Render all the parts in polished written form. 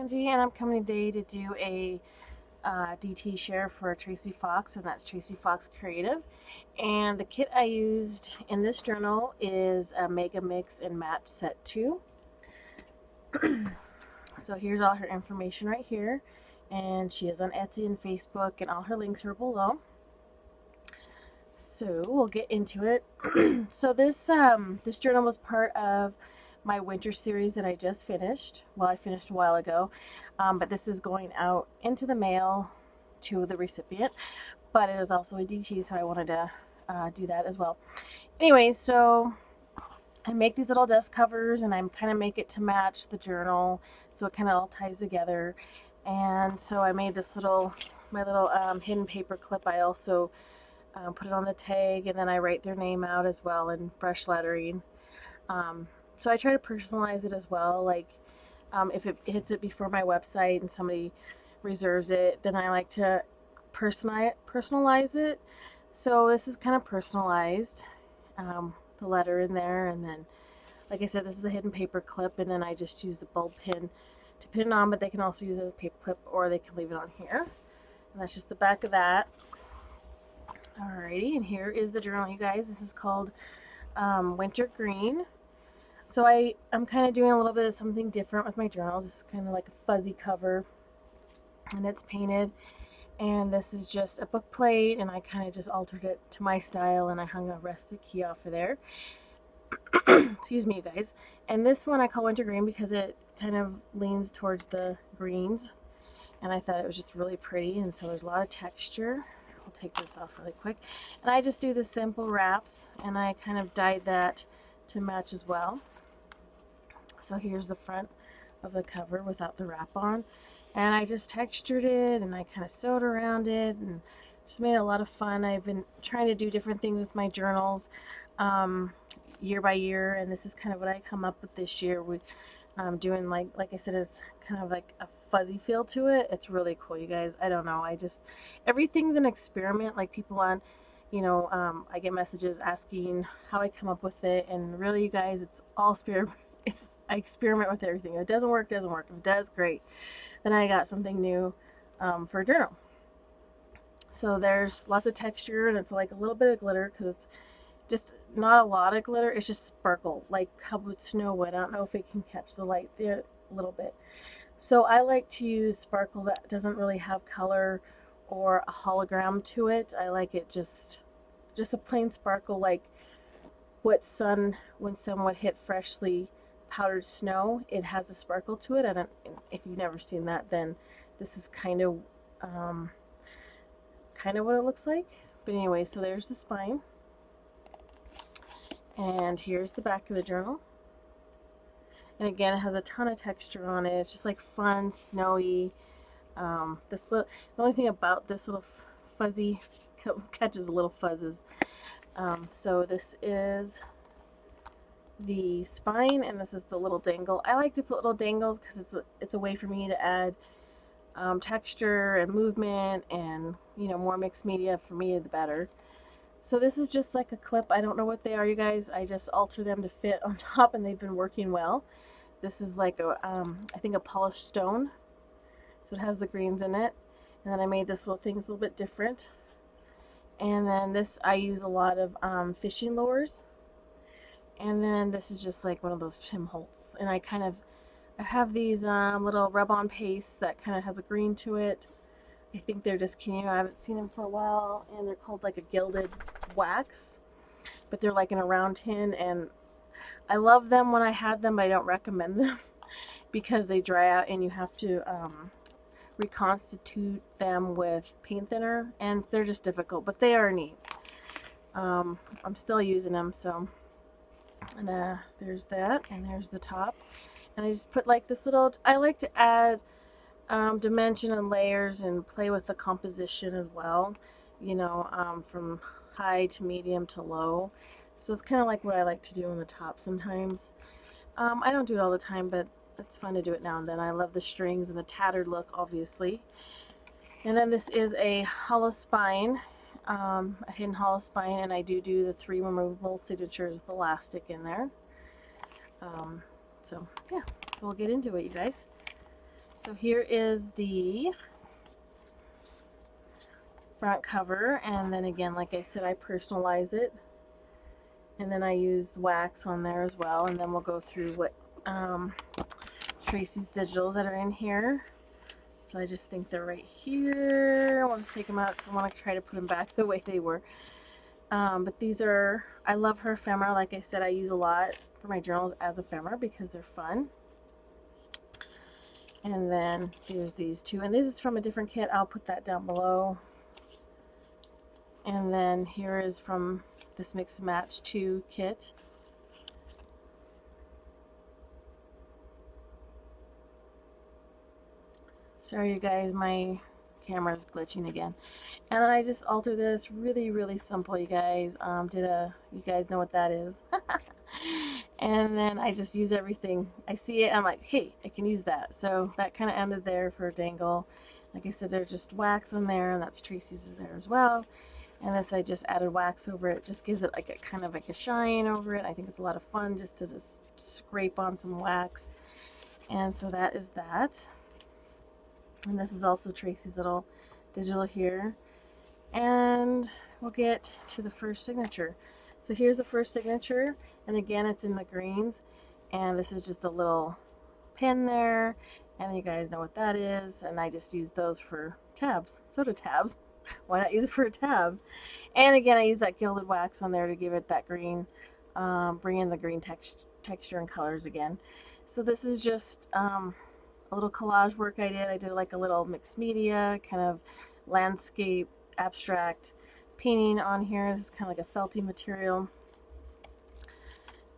Angie, and I'm coming today to do a DT share for Tracie Fox, and that's Tracie Fox Creative. And the kit I used in this journal is a Mega Mix and Match Set 2. So here's all her information right here, and she is on Etsy and Facebook, and all her links are below. So we'll get into it. So this journal was part of my winter series that I just finished. Well, I finished a while ago, but this is going out into the mail to the recipient. But it is also a DT, so I wanted to do that as well. Anyway, so I make these little desk covers, and I kind of make it to match the journal, so it kind of all ties together. And so I made this my little hidden paper clip. I also put it on the tag, and then I write their name out as well in brush lettering. So I try to personalize it as well. Like if it hits it before my website and somebody reserves it, then I like to personalize it. So this is kind of personalized. The letter in there, and then, like I said, this is the hidden paper clip, and then I just use the bulb pin to pin it on, but they can also use it as a paper clip, or they can leave it on here. And that's just the back of that. Alrighty, and here is the journal, you guys. This is called Winter Green. So I'm kind of doing a little bit of something different with my journals. This is kind of like a fuzzy cover, and it's painted. And this is just a book plate, and I kind of just altered it to my style, and I hung a rustic key off of there. Excuse me, you guys. And this one I call Winter Green because it kind of leans towards the greens, and I thought it was just really pretty, and so there's a lot of texture. I'll take this off really quick. And I just do the simple wraps, and I kind of dyed that to match as well. So here's the front of the cover without the wrap on. And I just textured it, and I kind of sewed around it, and just made it a lot of fun. I've been trying to do different things with my journals year by year, and this is kind of what I come up with this year. With doing like I said, it's kind of like a fuzzy feel to it. It's really cool, you guys. I don't know. Everything's an experiment. Like people on, I get messages asking how I come up with it, and really, you guys, it's all spirit. I experiment with everything. If it doesn't work, doesn't work. If it does, great. Then I got something new for a journal. So there's lots of texture, and it's like a little bit of glitter, because it's just not a lot of glitter. It's just sparkle, like how with snow would. I don't know if it can catch the light there a little bit. So I like to use sparkle that doesn't really have color or a hologram to it. I like it just a plain sparkle, like when sun would hit freshly powdered snow. It has a sparkle to it. If you've never seen that, then this is kind of what it looks like. But anyway, so there's the spine, and here's the back of the journal. And again, it has a ton of texture on it. It's just like fun, snowy. The only thing about this little fuzzy catches little fuzzes. So this is the spine, and this is the little dangle. I like to put little dangles because it's a way for me to add texture and movement, and more mixed media. For me, the better. So this is just like a clip. I don't know what they are, you guys. I just alter them to fit on top, and they've been working well. This is like I think a polished stone, so it has the greens in it. And then I made this little thing. It's a little bit different. And then this, I use a lot of fishing lures. And then this is just like one of those Tim Holtz. And I have these little rub-on pastes that kind of has a green to it. I think they're just cute. I haven't seen them for a while, and they're called like a gilded wax. But they're like in a round tin, and I love them when I had them, but I don't recommend them because they dry out, and you have to reconstitute them with paint thinner, and they're just difficult, but they are neat. I'm still using them, so. And there's that, and there's the top, and I just put like this little, I like to add dimension and layers and play with the composition as well, from high to medium to low. So it's kind of like what I like to do on the top sometimes. I don't do it all the time, but it's fun to do it now and then. I love the strings and the tattered look, obviously. And then this is a hollow spine. A hidden hollow spine, and I do the 3 removable signatures with elastic in there. So yeah, so we'll get into it, you guys. So here is the front cover, and then again, like I said, I personalize it, and then I use wax on there as well, and then we'll go through what Tracie's digitals that are in here. So I just think they're right here. We'll just take them out because I want to try to put them back the way they were. But these are, I love her ephemera. Like I said, I use a lot for my journals as ephemera because they're fun. And then there's these two, and this is from a different kit. I'll put that down below. And then here is from this Mix Match 2 kit. Sorry you guys, my camera's glitching again. And then I just alter this really simple, you guys. You guys know what that is. And then I just use everything. I see it, I'm like, hey, I can use that. So that kind of ended there for a dangle. Like I said, there's just wax on there, and that's Tracie's there as well. And this, I just added wax over it. Just gives it like a kind of like a shine over it. I think it's a lot of fun just to just scrape on some wax. And so that is that. And this is also Tracie's little digital here. And we'll get to the first signature. So here's the first signature, and again it's in the greens, and this is just a little pin there, and you guys know what that is, and I just use those for tabs, soda tabs. Why not use it for a tab? And again, I use that gilded wax on there to give it that green, bring in the green texture and colors again. So this is just a little collage work I did. I did like a little mixed media, kind of landscape, abstract painting on here. This is kind of like a felty material.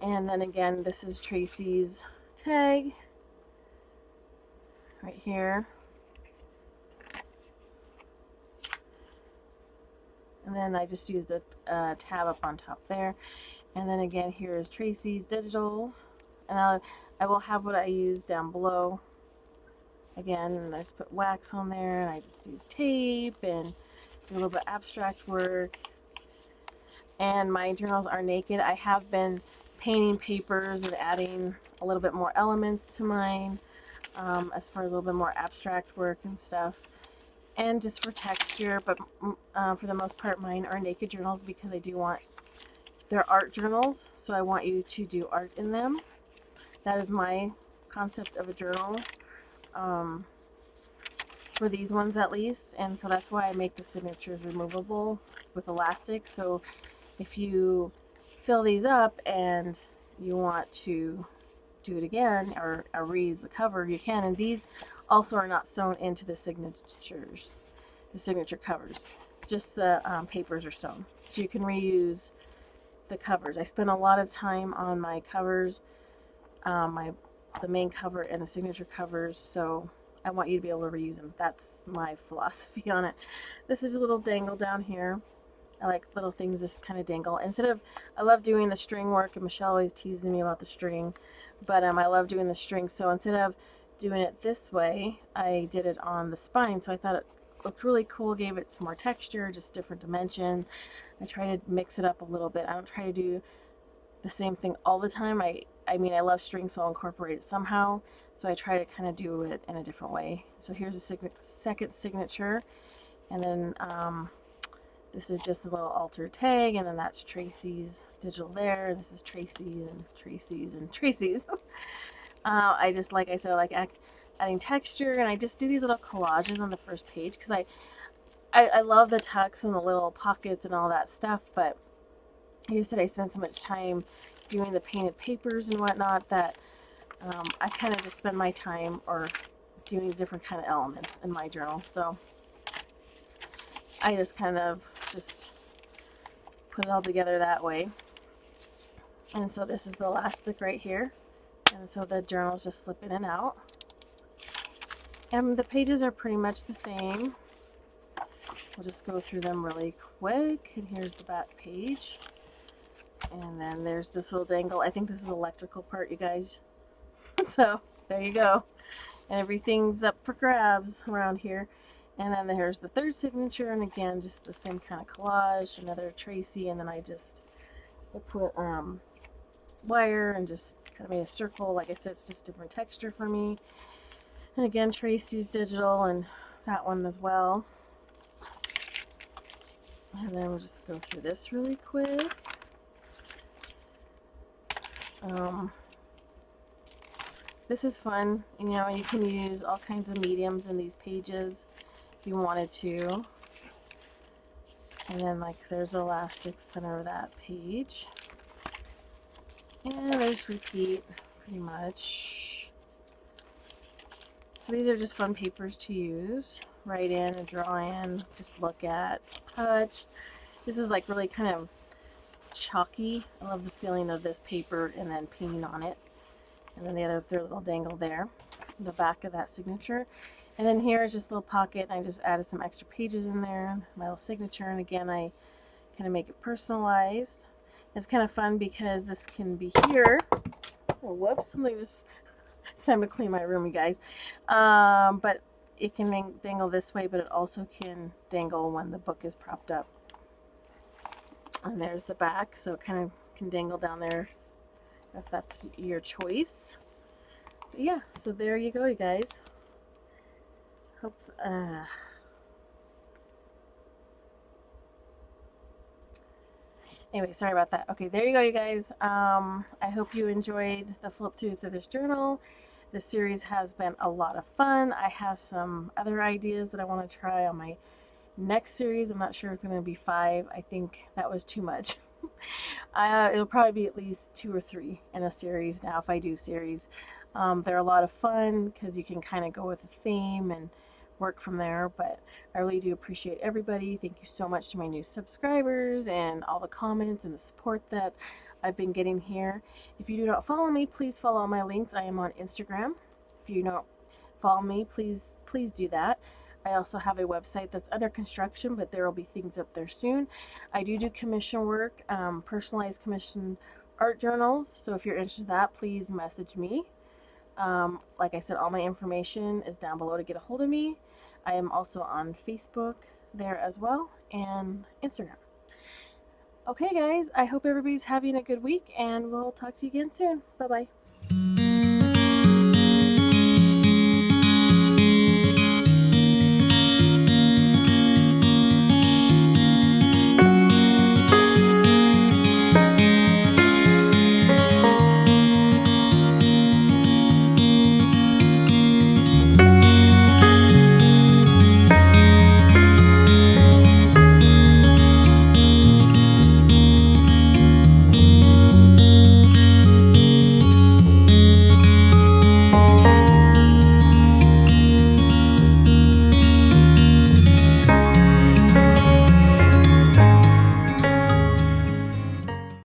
And then again, this is Tracie's tag right here. And then I just used the tab up on top there. And then again, here is Tracie's digitals. And I will have what I use down below. Again, I just put wax on there, and I just use tape and do a little bit of abstract work. And my journals are naked. I have been painting papers and adding a little bit more elements to mine, as far as a little bit more abstract work and stuff, and just for texture. But for the most part, mine are naked journals because I do want, they're art journals, so I want you to do art in them. That is my concept of a journal, for these ones at least. And so that's why I make the signatures removable with elastic. So if you fill these up and you want to do it again or reuse the cover, you can. And these also are not sewn into the signatures, the signature covers. It's just the papers are sewn, so you can reuse the covers. I spend a lot of time on my covers, the main cover and the signature covers, so I want you to be able to reuse them. That's my philosophy on it. This is just a little dangle down here. I like little things just kind of dangle. Instead of, I love doing the string work, and Michele always teases me about the string, but I love doing the string. So instead of doing it this way, I did it on the spine. So I thought it looked really cool, gave it some more texture, just different dimension. I try to mix it up a little bit. I don't try to do the same thing all the time. I mean, I love string, so I'll incorporate it somehow. So I try to kind of do it in a different way. So here's a second signature, and then this is just a little altered tag, and then that's Tracie's digital there. This is Tracie's and Tracie's and Tracie's. I just, like I said, I like adding texture, and I just do these little collages on the first page because I love the tucks and the little pockets and all that stuff, but like I said, I spend so much time doing the painted papers and whatnot that I kind of just spend my time or doing these different kind of elements in my journal. So I just kind of just put it all together that way. And so this is the elastic right here, and so the journals just slip in and out, and the pages are pretty much the same. We'll just go through them really quick. And here's the back page, and then there's this little dangle. I think this is the electrical part, you guys. So there you go, and everything's up for grabs around here. And then there's the third signature, and again, just the same kind of collage, another Tracie, and then I just put wire and just kind of made a circle. Like I said, it's just different texture for me. And again, Tracie's digital and that one as well. And then we'll just go through this really quick. This is fun. You know, you can use all kinds of mediums in these pages if you wanted to. And then, like, there's elastic center of that page. And they just repeat pretty much. So these are just fun papers to use. Write in and draw in, just look at, touch. This is like really kind of chalky. I love the feeling of this paper and then painting on it. And then the other third little dangle there, the back of that signature. And then here is just a little pocket, and I just added some extra pages in there, my little signature. And again, I kind of make it personalized. It's kind of fun because this can be here. Oh, whoops, something just, it's time to clean my room, you guys. But it can dangle this way, but it also can dangle when the book is propped up. And there's the back, so it kind of can dangle down there if that's your choice. But yeah, so there you go, you guys. Hope anyway, sorry about that. Okay, there you go, you guys. I hope you enjoyed the flip through this journal. This series has been a lot of fun. I have some other ideas that I want to try on my next series. I'm not sure it's going to be 5. I think that was too much. It'll probably be at least 2 or 3 in a series now if I do series. They're a lot of fun because you can kind of go with a theme and work from there, but I really do appreciate everybody. Thank you so much to my new subscribers and all the comments and the support that I've been getting here. If you do not follow me, please follow all my links. I am on Instagram. If you don't follow me, please do that. I also have a website that's under construction, but there will be things up there soon. I do commission work, personalized commission art journals, so if you're interested in that, please message me. Like I said, all my information is down below to get a hold of me. I am also on Facebook there as well, and Instagram. Okay guys, I hope everybody's having a good week, and we'll talk to you again soon. Bye bye.